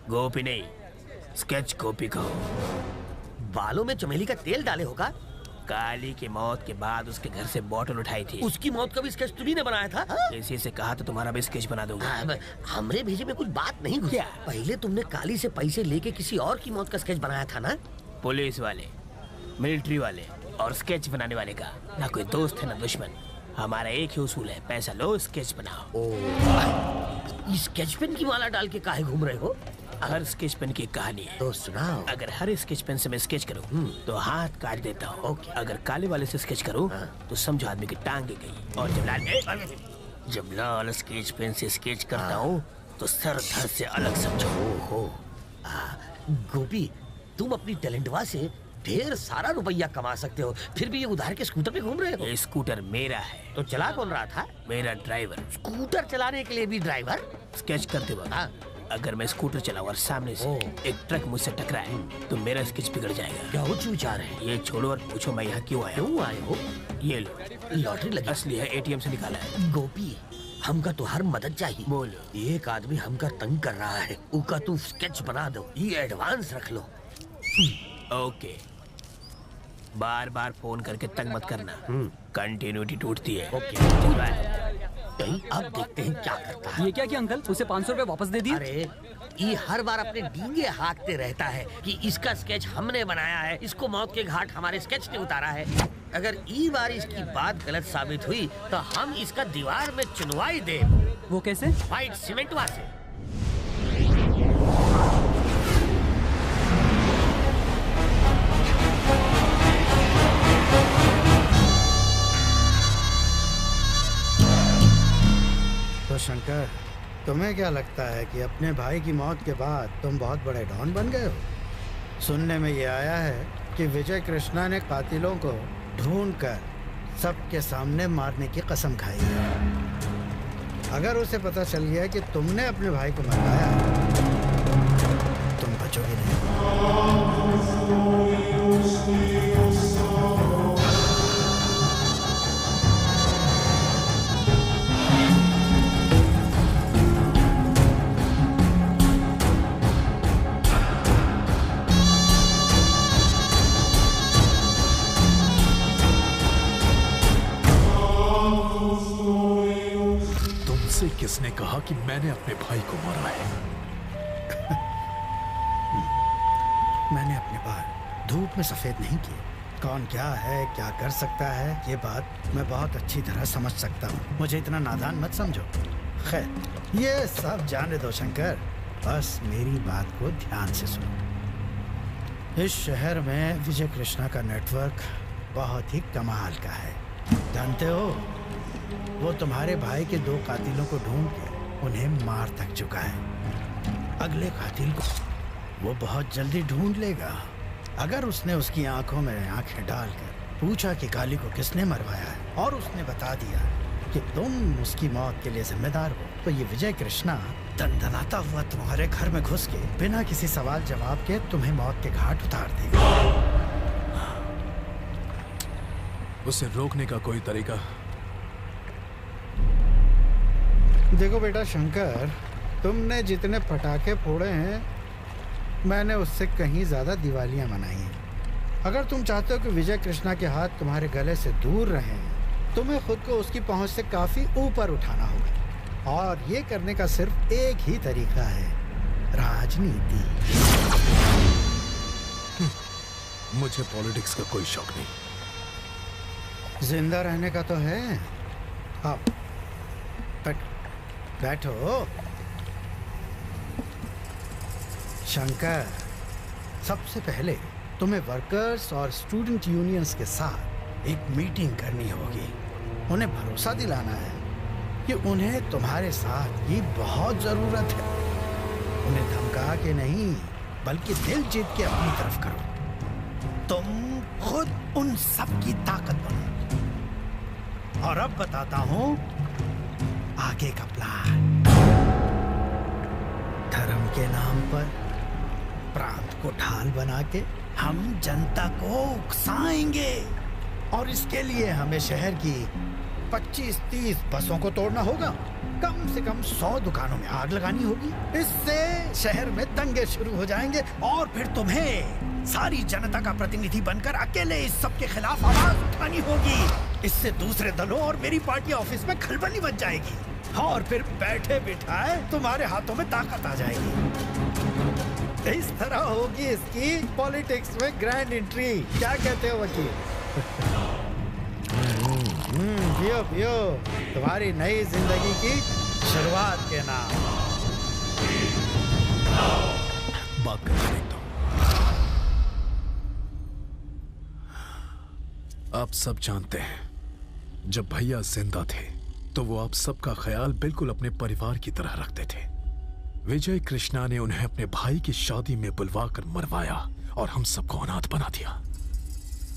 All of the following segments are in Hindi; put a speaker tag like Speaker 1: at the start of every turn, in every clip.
Speaker 1: गोपी नहीं, स्केच कॉपी कहो।
Speaker 2: बालों में चमेली का तेल डाले होगा।
Speaker 1: काली की मौत के बाद उसके घर से बोतल उठाई थी।
Speaker 2: उसकी मौत का भी स्केच तुम्ही ने बनाया था?
Speaker 1: किसी से कहा तो तुम्हारा भी स्केच बना दूंगा।
Speaker 2: हमरे भेजे में कुछ बात नहीं घुसी। पहले तुमने काली से पैसे लेके किसी और की मौत का स्केच बनाया था ना?
Speaker 1: पुलिस वाले, मिलिट्री वाले और स्केच बनाने वाले का ना कोई दोस्त है ना दुश्मन। हमारा एक ही उसूल है, पैसा लो स्केच बनाओ।
Speaker 2: स्केच पेन की माला डाल के काहे घूम रहे हो?
Speaker 1: हर स्केच पेन की कहानी है
Speaker 2: तो सुनाओ।
Speaker 1: अगर हर स्केच पेन से मैं स्केच करूं तो हाथ काट देता हूं। अगर काले वाले से स्केच करूं तो समझो आदमी की टांगे गई। और जब लाल स्केच पेन से स्केच करता हूं तो सर धड़ से अलग समझो।
Speaker 2: गोपी, तुम अपनी टैलेंटवा से ढेर सारा रुपया कमा सकते हो, फिर भी ये उधार के स्कूटर पे घूम रहे हो।
Speaker 1: ये स्कूटर मेरा है।
Speaker 2: तो चला कौन रहा था?
Speaker 1: मेरा ड्राइवर।
Speaker 2: स्कूटर चलाने के लिए भी ड्राइवर?
Speaker 1: स्केच करते वक्त अगर मैं स्कूटर चलाऊं और सामने से एक ट्रक मुझसे टकराए तो मेरा स्केच बिगड़ जाएगा।
Speaker 2: क्या उच्च विचार है?
Speaker 1: ये छोड़ो और पूछो मैं यहाँ क्यों आया।
Speaker 2: क्यों आए हो?
Speaker 1: ये लो,
Speaker 2: लॉटरी लगी।
Speaker 1: असली है, एटीएम से निकाला है।
Speaker 2: गोपी, हमका तो हर मदद चाहिए।
Speaker 1: बोलो।
Speaker 2: एक आदमी हमका तंग कर रहा है, उका तू स्केच बना दो, ये एडवांस रख लो।
Speaker 1: ओके, बार बार फोन करके तंग मत करना, कंटिन्यूटी टूटती है।
Speaker 2: ओके, अब देखते हैं क्या करता है।
Speaker 3: ये क्या किया अंकल? उसे 500 रुपए वापस दे दिए।
Speaker 2: अरे ये हर बार अपने डींगे हाँकते रहता है कि इसका स्केच हमने बनाया है, इसको मौत के घाट हमारे स्केच ने उतारा है। अगर ई बार इसकी बात गलत साबित हुई तो हम इसका दीवार में चुनवाई दे।
Speaker 3: वो कैसे?
Speaker 2: व्हाइट सीमेंटवा से।
Speaker 4: तो शंकर, तुम्हें क्या लगता है कि अपने भाई की मौत के बाद तुम बहुत बड़े डॉन बन गए हो? सुनने में ये आया है कि विजय कृष्णा ने कातिलों को ढूंढकर सबके सामने मारने की कसम खाई है। अगर उसे पता चल गया कि तुमने अपने भाई को मरवाया, तुम बचोगे नहीं।
Speaker 5: किसने कहा कि मैंने अपने भाई को मारा है?
Speaker 4: मैंने अपने बाल धूप में सफेद नहीं किए। कौन क्या है, क्या कर सकता है, ये बात मैं बहुत अच्छी तरह समझ सकता हूँ। मुझे इतना नादान मत समझो। खैर, ये सब जाने दो शंकर, बस मेरी बात को ध्यान से सुनो। इस शहर में विजय कृष्णा का नेटवर्क बहुत ही कमाल का है। जानते हो, वो तुम्हारे भाई के 2 कातिलों को ढूंढ के उन्हें मार तक चुका है। अगले कातिल को वो बहुत जल्दी ढूंढ लेगा। अगर उसने उसकी आंखों में आंखें डालकर पूछा कि काली को किसने मरवाया है और उसने बता दिया कि तुम उसकी मौत के लिए जिम्मेदार हो, तो ये विजय कृष्णा दंदनाता हुआ तुम्हारे घर में घुस के बिना किसी सवाल जवाब के तुम्हें मौत के घाट उतार देगा।
Speaker 5: उसे रोकने का कोई तरीका?
Speaker 4: देखो बेटा शंकर, तुमने जितने पटाखे फोड़े हैं, मैंने उससे कहीं ज़्यादा दिवालियाँ मनाई हैं। अगर तुम चाहते हो कि विजय कृष्णा के हाथ तुम्हारे गले से दूर रहें, तुम्हें खुद को उसकी पहुंच से काफ़ी ऊपर उठाना होगा। और ये करने का सिर्फ एक ही तरीका है, राजनीति।
Speaker 5: मुझे पॉलिटिक्स का कोई शौक नहीं।
Speaker 4: जिंदा रहने का तो है। अब बैठो। शंकर, सबसे पहले तुम्हें वर्कर्स और स्टूडेंट यूनियंस के साथ एक मीटिंग करनी होगी। उन्हें भरोसा दिलाना है कि उन्हें तुम्हारे साथ की बहुत जरूरत है। उन्हें धमका के नहीं, बल्कि दिल जीत के अपनी तरफ करो। तुम खुद उन सब की ताकत बनो। और अब बताता हूं आगे का प्लान। धर्म के नाम पर प्रांत को ढाल बना के हम जनता को उकसाएंगे, और इसके लिए हमें शहर की 25-30 बसों को तोड़ना होगा, कम से कम 100 दुकानों में आग लगानी होगी। इससे शहर में दंगे शुरू हो जाएंगे और फिर तुम्हें सारी जनता का प्रतिनिधि बनकर अकेले इस सब के खिलाफ आवाज उठानी होगी। इससे दूसरे दलों और मेरी पार्टी ऑफिस में खलबली बच जाएगी और फिर बैठे बिठाए तुम्हारे हाथों में ताकत आ जाएगी। इस तरह होगी इसकी पॉलिटिक्स में ग्रैंड एंट्री। क्या कहते हो वकील? पियो पियो, तुम्हारी नई जिंदगी की शुरुआत के नाम।
Speaker 5: बात करके देखता हूं। आप सब जानते हैं, जब भैया जिंदा थे तो वो आप सबका ख्याल बिल्कुल अपने परिवार की तरह रखते थे। विजय कृष्णा ने उन्हें अपने भाई की शादी में बुलवाकर मरवाया और हम सबको अनाथ बना दिया।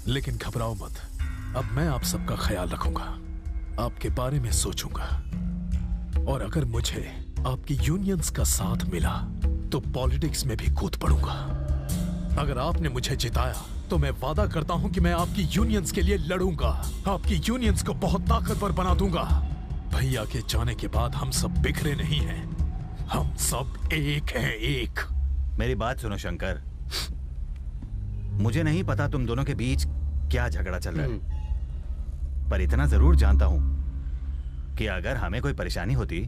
Speaker 5: लेकिन घबराओ मत, अब मैं आप सबका ख्याल रखूंगा, आपके बारे में सोचूंगा, और अगर मुझे आपकी यूनियंस का साथ मिला तो पॉलिटिक्स में भी कूद पड़ूंगा। अगर आपने मुझे जिताया तो मैं वादा करता हूं कि मैं आपकी यूनियंस के लिए लड़ूंगा, आपकी यूनियंस को बहुत ताकतवर बना दूंगा। भैया के जाने के बाद हम सब बिखरे नहीं हैं, हम सब एक हैं, एक।
Speaker 6: मेरी बात सुनो शंकर, मुझे नहीं पता तुम दोनों के बीच क्या झगड़ा चल रहा है, पर इतना जरूर जानता हूं कि अगर हमें कोई परेशानी होती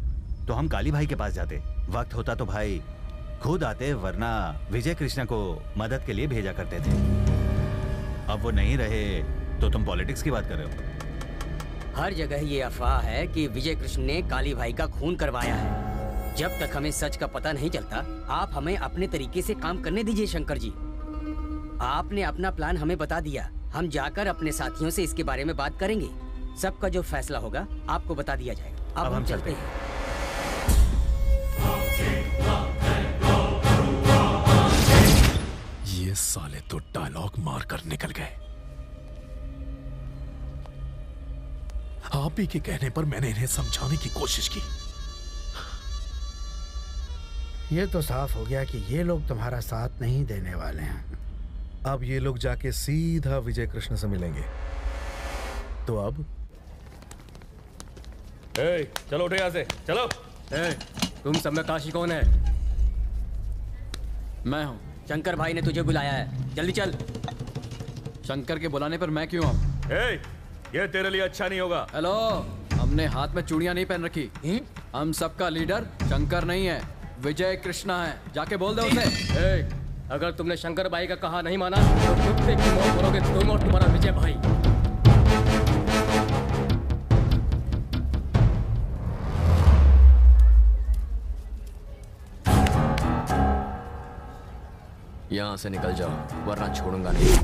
Speaker 6: तो हम काली भाई के पास जाते, वक्त होता तो भाई खुद आते, वरना विजय कृष्णा को मदद के लिए भेजा करते थे। अब वो नहीं रहे तो तुम पॉलिटिक्स की बात कर रहे हो।
Speaker 7: हर जगह ये अफवाह है कि विजय कृष्ण ने काली भाई का खून करवाया है। जब तक हमें सच का पता नहीं चलता, आप हमें अपने तरीके से काम करने दीजिए शंकर जी। आपने अपना प्लान हमें बता दिया, हम जाकर अपने साथियों से इसके बारे में बात करेंगे। सबका जो फैसला होगा आपको बता दिया जाएगा। अब हम चलते हैं।
Speaker 5: ये साले तो डायलॉग मार कर निकल गए। आप ही के कहने पर मैंने इन्हें समझाने की कोशिश की।
Speaker 4: ये तो साफ हो गया कि ये लोग तुम्हारा साथ नहीं देने वाले हैं।
Speaker 8: अब ये लोग जाके सीधा विजय कृष्ण से मिलेंगे। तो अब
Speaker 9: चलो उठो यहाँ से, चलो।
Speaker 7: तुम सब में काशी कौन है?
Speaker 3: मैं हूँ।
Speaker 7: शंकर भाई ने तुझे बुलाया है, जल्दी चल।
Speaker 3: शंकर के बुलाने पर मैं क्यों आऊँ?
Speaker 9: ये तेरे लिए अच्छा नहीं होगा।
Speaker 3: हेलो, हमने हाथ में चूड़ियां नहीं पहन रखी। हम सबका लीडर शंकर नहीं है, विजय कृष्णा है। जाके बोल दो उसे।
Speaker 7: अगर तुमने शंकर भाई का कहा नहीं माना तो कुत्ते की मौत करोगे तुम और तुम्हारा विजय भाई।
Speaker 10: यहाँ से निकल जाओ वरना छोड़ूंगा नहीं।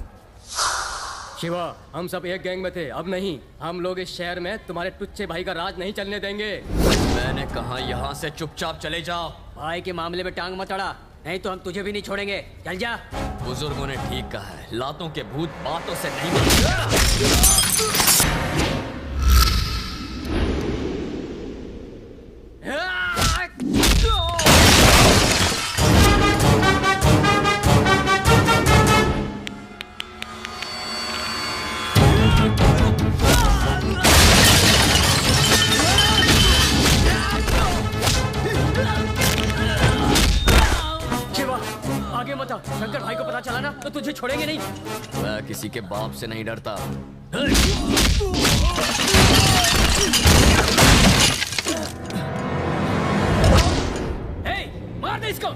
Speaker 7: शिवा, हम सब एक गैंग में थे, अब नहीं। हम लोग इस शहर में तुम्हारे टुच्चे भाई का राज नहीं चलने देंगे।
Speaker 10: मैंने कहा यहाँ से चुपचाप चले जाओ।
Speaker 7: भाई के मामले में टांग मत अड़ा, नहीं तो हम तुझे भी नहीं छोड़ेंगे। चल जा।
Speaker 10: बुजुर्गों ने ठीक कहा है, लातों के भूत बातों से नहीं बनते।
Speaker 7: शंकर भाई को पता चला ना तो तुझे छोड़ेंगे नहीं।
Speaker 10: मैं किसी के बाप से नहीं डरता।
Speaker 7: मार दे इसको।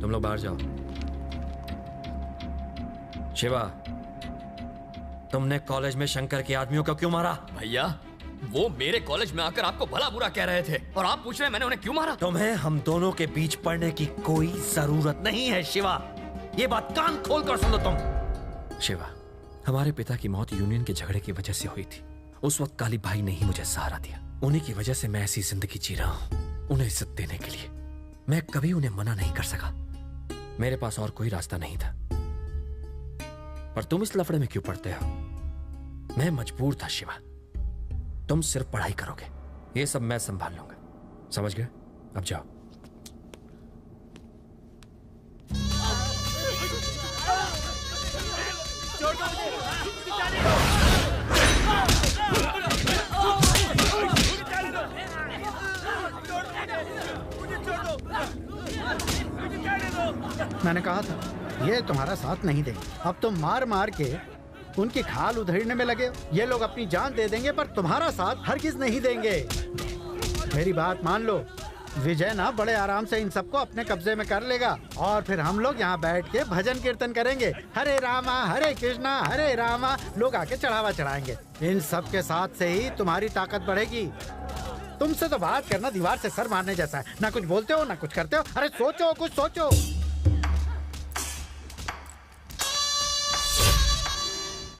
Speaker 10: तुम लोग बाहर जाओ। शिवा, तुमने कॉलेज में शंकर के आदमियों को क्यों मारा?
Speaker 9: भैया, वो मेरे कॉलेज में आकर आपको भला बुरा कह रहे थे और आप पूछ रहे हैं मैंने उन्हें क्यों मारा?
Speaker 2: तुम्हें हम दोनों के बीच पड़ने की कोई जरूरत नहीं है शिवा। ये बात कान खोल कर सुन लो तुम।
Speaker 10: शिवा, हमारे पिता की मौत यूनियन के झगड़े की वजह से हुई थी। उस वक्त काली भाई ने ही मुझे सहारा दिया। उन्हीं की वजह से मैं ऐसी जिंदगी जी रहा हूं। उन्हें इज्जत देने के लिए मैं कभी उन्हें मना नहीं कर सका। मेरे पास और कोई रास्ता नहीं था। पर तुम इस लफड़े में क्यों पड़ते हो? मैं मजबूर था शिवा। तुम सिर्फ पढ़ाई करोगे, ये सब मैं संभाल लूंगा। समझ गए? अब जाओ।
Speaker 4: मैंने कहा था ये तुम्हारा साथ नहीं देंगे। अब तुम मार मार के उनकी खाल उधेड़ने में लगे हो। ये लोग अपनी जान दे देंगे पर तुम्हारा साथ हरगिज नहीं देंगे। मेरी बात मान लो। विजय ना बड़े आराम से इन सबको अपने कब्जे में कर लेगा और फिर हम लोग यहाँ बैठ के भजन कीर्तन करेंगे। हरे रामा हरे कृष्णा हरे रामा। लोग आके चढ़ावा चढ़ाएंगे। इन सब के साथ से ही तुम्हारी ताकत बढ़ेगी। तुमसे तो बात करना दीवार से सर मारने जैसा है। ना कुछ बोलते हो ना कुछ करते हो। अरे सोचो, कुछ सोचो।